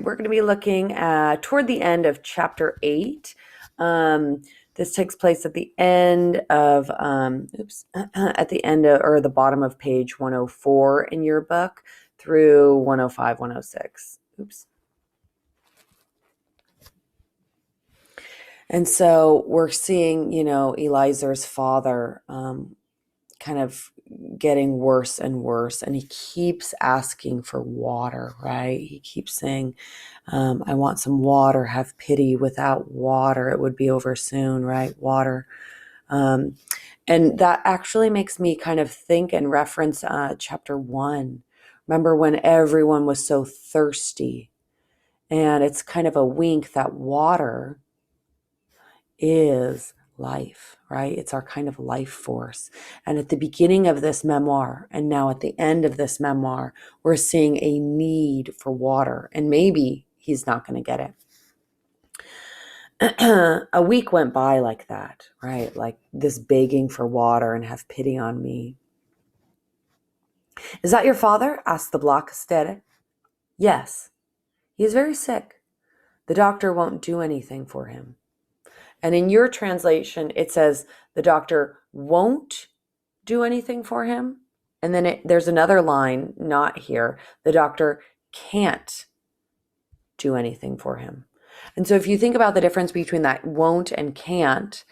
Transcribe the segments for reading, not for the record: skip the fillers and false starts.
we're going to be looking at toward the end of chapter 8. This takes place at the end of, at the end of, or the bottom of page 104 in your book through 105, 106. And so we're seeing, Elizur's father kind of getting worse and worse, and he keeps asking for water, right? He keeps saying, I want some water, have pity. Without water, it would be over soon, right? Water. And that actually makes me kind of think and reference chapter 1. Remember when everyone was so thirsty? And it's kind of a wink that water is life, right? It's our kind of life force. And at the beginning of this memoir, and now at the end of this memoir, we're seeing a need for water. And maybe he's not going to get it. A week went by like that, right? Like this begging for water and have pity on me. Is that your father? Asked the blockstead. Yes. He is very sick. The doctor won't do anything for him. And in your translation, it says the doctor won't do anything for him. And then there's another line, not here. The doctor can't do anything for him. And so if you think about the difference between that won't and can't,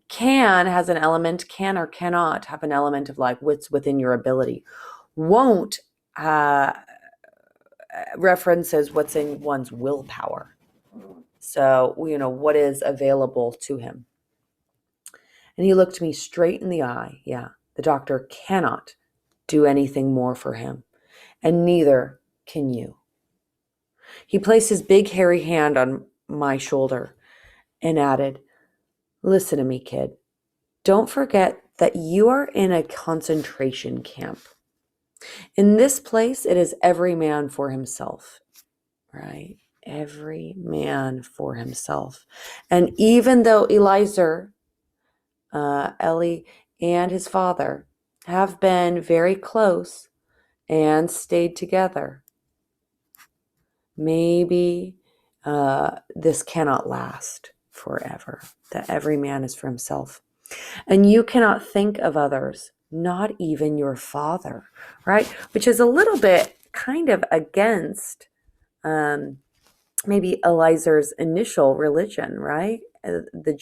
can has an element, can or cannot have an element of like what's within your ability. Won't references what's in one's willpower. So, what is available to him? And he looked me straight in the eye. Yeah, the doctor cannot do anything more for him, and neither can you. He placed his big hairy hand on my shoulder and added, listen to me, kid. Don't forget that you are in a concentration camp. In this place, it is every man for himself, right? Every man for himself. And even though Elizur, Eli, and his father have been very close and stayed together, maybe this cannot last forever, that every man is for himself. And you cannot think of others, not even your father, right? Which is a little bit kind of against maybe Elizur's initial religion, right? The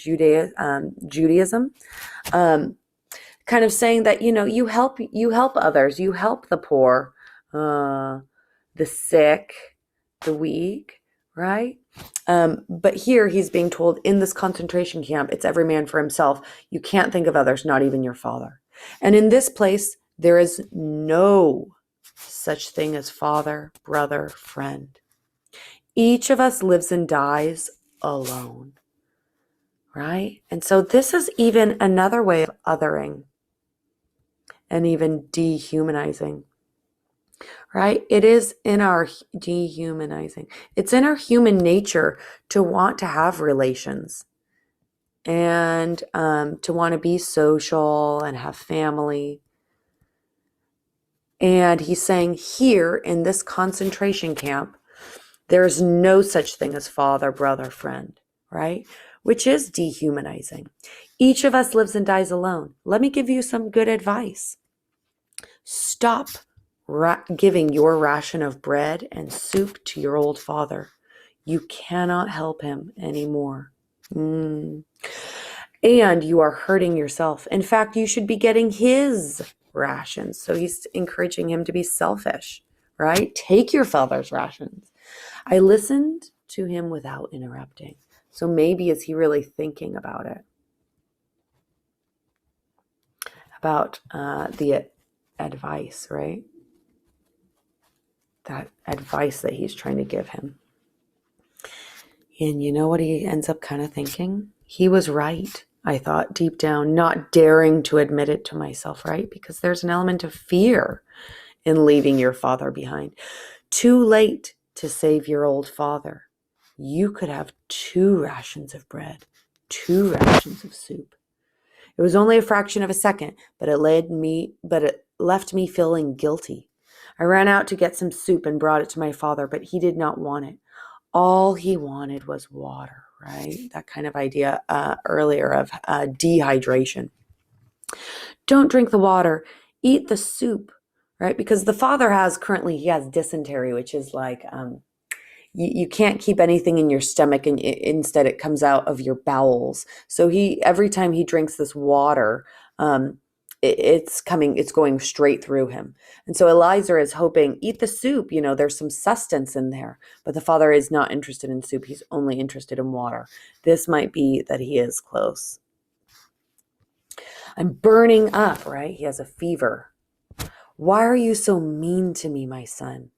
Judaism, kind of saying that, you help others, you help the poor, the sick, the weak, right? But here he's being told in this concentration camp, it's every man for himself. You can't think of others, not even your father. And in this place, there is no such thing as father, brother, friend. Each of us lives and dies alone, right? And so this is even another way of othering and even dehumanizing, right? It is in our dehumanizing. It's in our human nature to want to have relations and to want to be social and have family. And he's saying here in this concentration camp, there's no such thing as father, brother, friend, right? Which is dehumanizing. Each of us lives and dies alone. Let me give you some good advice. Stop giving your ration of bread and soup to your old father. You cannot help him anymore. And you are hurting yourself. In fact, you should be getting his rations. So he's encouraging him to be selfish, right? Take your father's rations. I listened to him without interrupting. So maybe is he really thinking about it? About the advice, right? That advice that he's trying to give him. And you know what he ends up kind of thinking? He was right, I thought deep down, not daring to admit it to myself, right? Because there's an element of fear in leaving your father behind. Too late to save your old father. You could have 2 rations of bread, 2 rations of soup. It was only a fraction of a second, but it left me feeling guilty. I ran out to get some soup and brought it to my father, but he did not want it. All he wanted was water, right? That kind of idea earlier of dehydration. Don't drink the water, eat the soup, right? Because the father he has dysentery, which is like you can't keep anything in your stomach, and instead it comes out of your bowels. So every time he drinks this water, um, it's going straight through him. And so Eliezer is hoping, eat the soup, there's some sustenance in there. But the father is not interested in soup. He's only interested in water. This might be that he is close. I'm burning up, right? He has a fever. Why are you so mean to me, my son?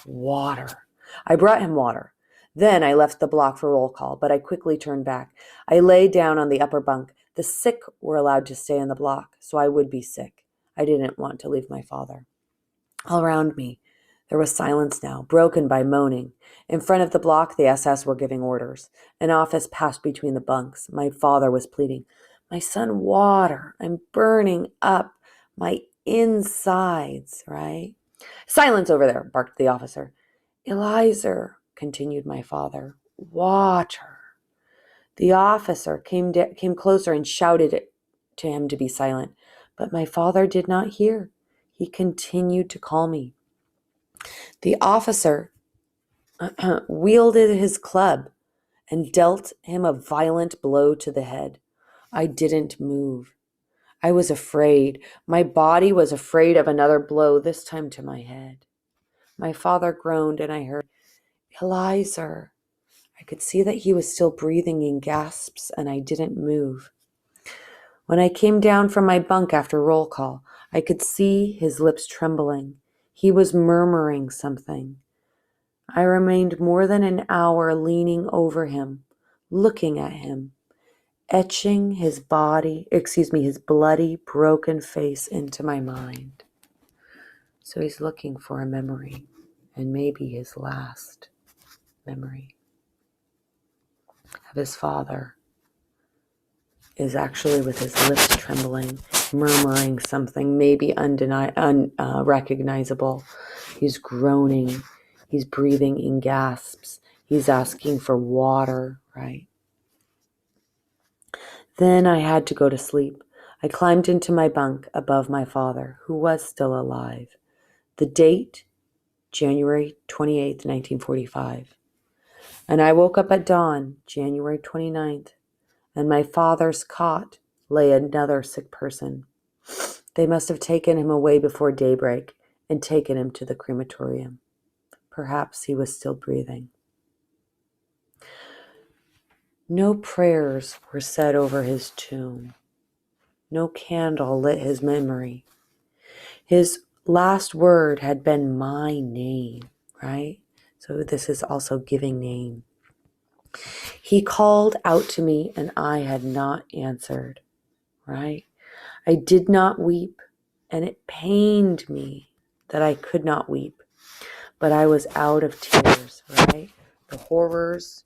Water. I brought him water. Then I left the block for roll call, but I quickly turned back. I lay down on the upper bunk. The sick were allowed to stay in the block, so I would be sick. I didn't want to leave my father. All around me, there was silence now, broken by moaning. In front of the block, the SS were giving orders. An office passed between the bunks. My father was pleading, my son, water. I'm burning up my insides, right? Silence over there, barked the officer. Eliezer, continued my father, water. The officer came closer and shouted to him to be silent, but my father did not hear. He continued to call me. The officer wielded his club and dealt him a violent blow to the head. I didn't move. I was afraid. My body was afraid of another blow, this time to my head. My father groaned, and I heard, Eliezer. I could see that he was still breathing in gasps, and I didn't move. When I came down from my bunk after roll call, I could see his lips trembling. He was murmuring something. I remained more than an hour leaning over him, looking at him, etching his bloody, broken face into my mind. So he's looking for a memory, and maybe his last memory of his father is actually with his lips trembling, murmuring something, maybe unrecognizable. He's groaning. He's breathing in gasps. He's asking for water, right? Then I had to go to sleep. I climbed into my bunk above my father, who was still alive. The date, January 28th, 1945. And I woke up at dawn, January 29th, and my father's cot lay another sick person. They must have taken him away before daybreak and taken him to the crematorium. Perhaps he was still breathing. No prayers were said over his tomb. No candle lit his memory. His last word had been my name, right? So this is also giving name. He called out to me and I had not answered, right? I did not weep, and it pained me that I could not weep, but I was out of tears, right? The horrors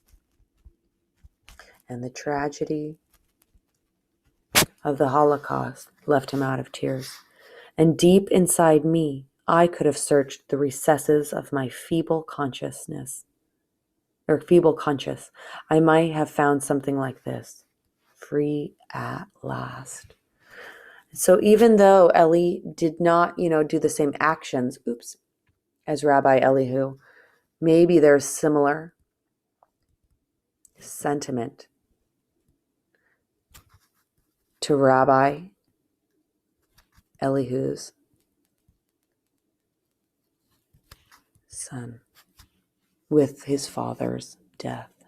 and the tragedy of the Holocaust left him out of tears. And deep inside me, I could have searched the recesses of my feeble conscious. I might have found something like this: free at last. So even though Eli did not, do the same actions, as Rabbi Elihu, maybe there's similar sentiment to Rabbi Elihu's son with his father's death.